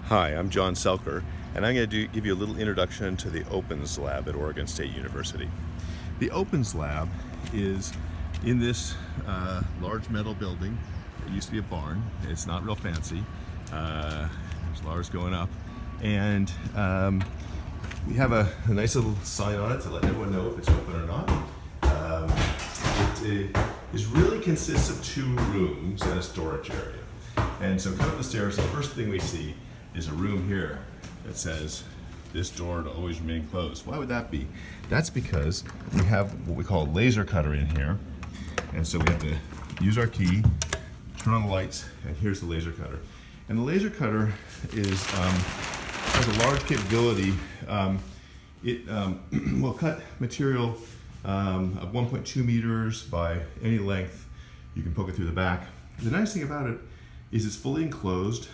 Hi, I'm John Selker, and I'm going to give you a little introduction to the OPEnS lab at Oregon State University. The OPEnS lab is in this large metal building. It used to be a barn. It's not real fancy. There's ladders going up, and we have a nice little sign on it to let everyone know if it's open or not. It really consists of 2 rooms and a storage area. And so coming up the stairs, the first thing we see is a room here that says this door to always remain closed. Why would that be? That's because we have what we call a laser cutter in here. And so we have to use our key, turn on the lights, and here's the laser cutter. And the laser cutter has a large capability. It will cut material of 1.2 meters by any length. You can poke it through the back. The nice thing about it is it's fully enclosed,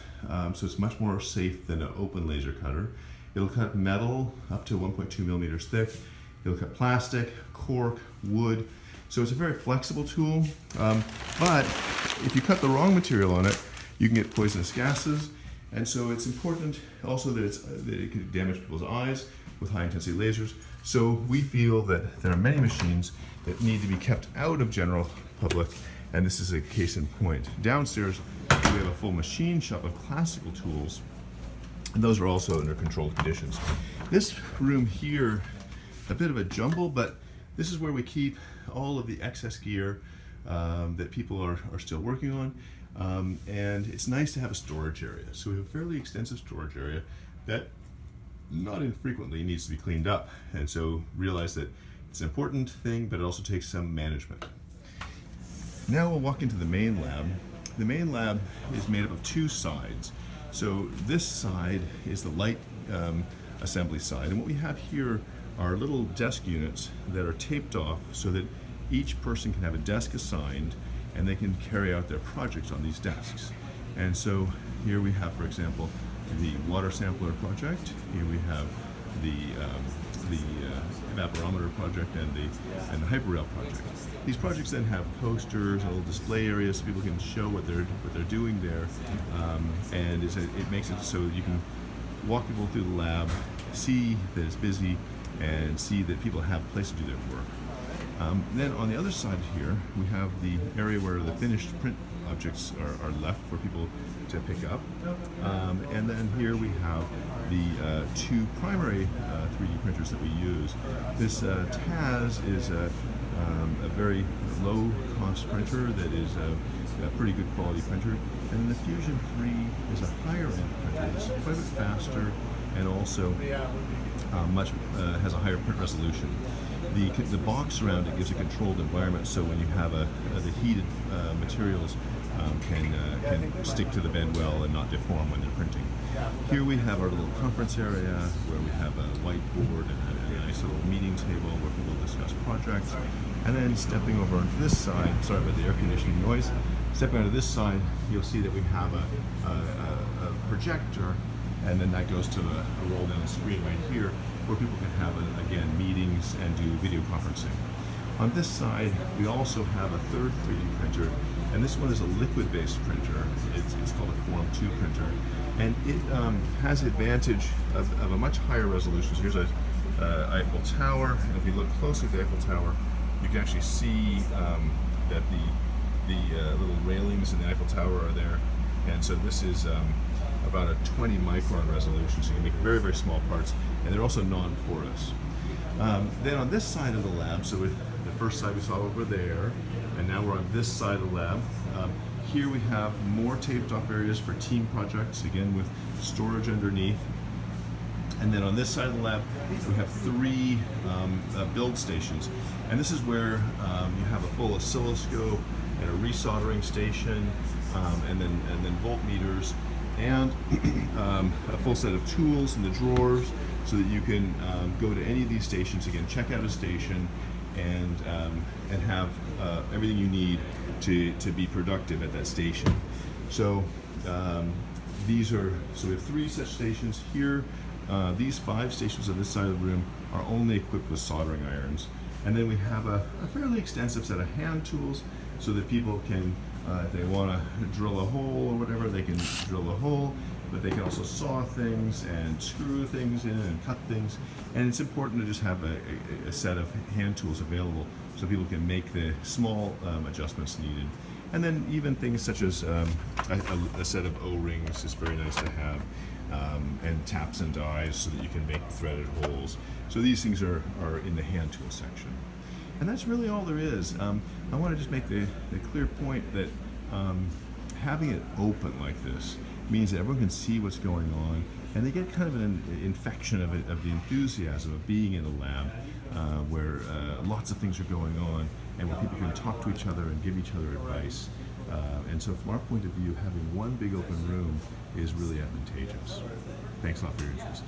so it's much more safe than an open laser cutter. It'll cut metal up to 1.2 millimeters thick. It'll cut plastic, cork, wood. So it's a very flexible tool, but if you cut the wrong material on it, you can get poisonous gases. And so it's important also that it can damage people's eyes with high intensity lasers. So we feel that there are many machines that need to be kept out of general public, and this is a case in point. Downstairs, we have a full machine shop of classical tools, and those are also under controlled conditions. This room here, a bit of a jumble, but this is where we keep all of the excess gear that people are still working on, and it's nice to have a storage area. So we have a fairly extensive storage area that not infrequently needs to be cleaned up, and so realize that it's an important thing, but it also takes some management. Now we'll walk into the main lab. The main lab is made up of 2 sides. So this side is the light assembly side, and what we have here are little desk units that are taped off so that each person can have a desk assigned and they can carry out their projects on these desks. And so here we have, for example, the water sampler project. Here we have the evaporometer project and the hyperrail project. These projects then have posters, a little display areas so people can show what they're doing there, and it makes it so you can walk people through the lab, see that it's busy, and see that people have a place to do their work. Then on the other side here, we have the area where the finished print objects are left for people to pick up. And then here we have the 2 primary 3D printers that we use. This TAS is a very low cost printer that is a pretty good quality printer. And the Fusion 3 is a higher end printer. It's quite a bit faster and also has a higher print resolution. The box around it gives a controlled environment, so when you have the heated materials can stick to the bed well and not deform when they're printing. Here we have our little conference area where we have a whiteboard and a nice little meeting table where people discuss projects. And then stepping over onto this side, sorry about the air conditioning noise, stepping onto this side, you'll see that we have a projector, and then that goes to a roll down screen right here where people can have, again, meetings and do video conferencing. On this side, we also have a third 3D printer, and this one is a liquid-based printer. It's called a Form 2 printer, and it has the advantage of a much higher resolution. So here's a Eiffel Tower, and if you look closely at the Eiffel Tower, you can actually see that the little railings in the Eiffel Tower are there, and so this is about a 20 micron resolution, so you can make very, very small parts, and they're also non-porous. Then on this side of the lab, so the first side we saw over there, and now we're on this side of the lab. Here we have more taped off areas for team projects, again with storage underneath. And then on this side of the lab, we have 3 build stations. And this is where you have a full oscilloscope and a resoldering station, and then voltmeters, and a full set of tools in the drawers so that you can go to any of these stations, again, check out a station, and have everything you need to be productive at that station. So we have 3 such stations here. These 5 stations on this side of the room are only equipped with soldering irons. And then we have a fairly extensive set of hand tools so that people can, if they want to drill a hole or whatever, they can drill a hole. but they can also saw things and screw things in and cut things. And it's important to just have a set of hand tools available so people can make the small adjustments needed. And then even things such as a set of O-rings is very nice to have, and taps and dies so that you can make threaded holes. So these things are in the hand tool section. And that's really all there is. I want to just make the clear point that having it open like this means that everyone can see what's going on, and they get kind of an infection of the enthusiasm of being in a lab where lots of things are going on, and where people can talk to each other and give each other advice. And so from our point of view, having one big open room is really advantageous. Thanks a lot for your interest.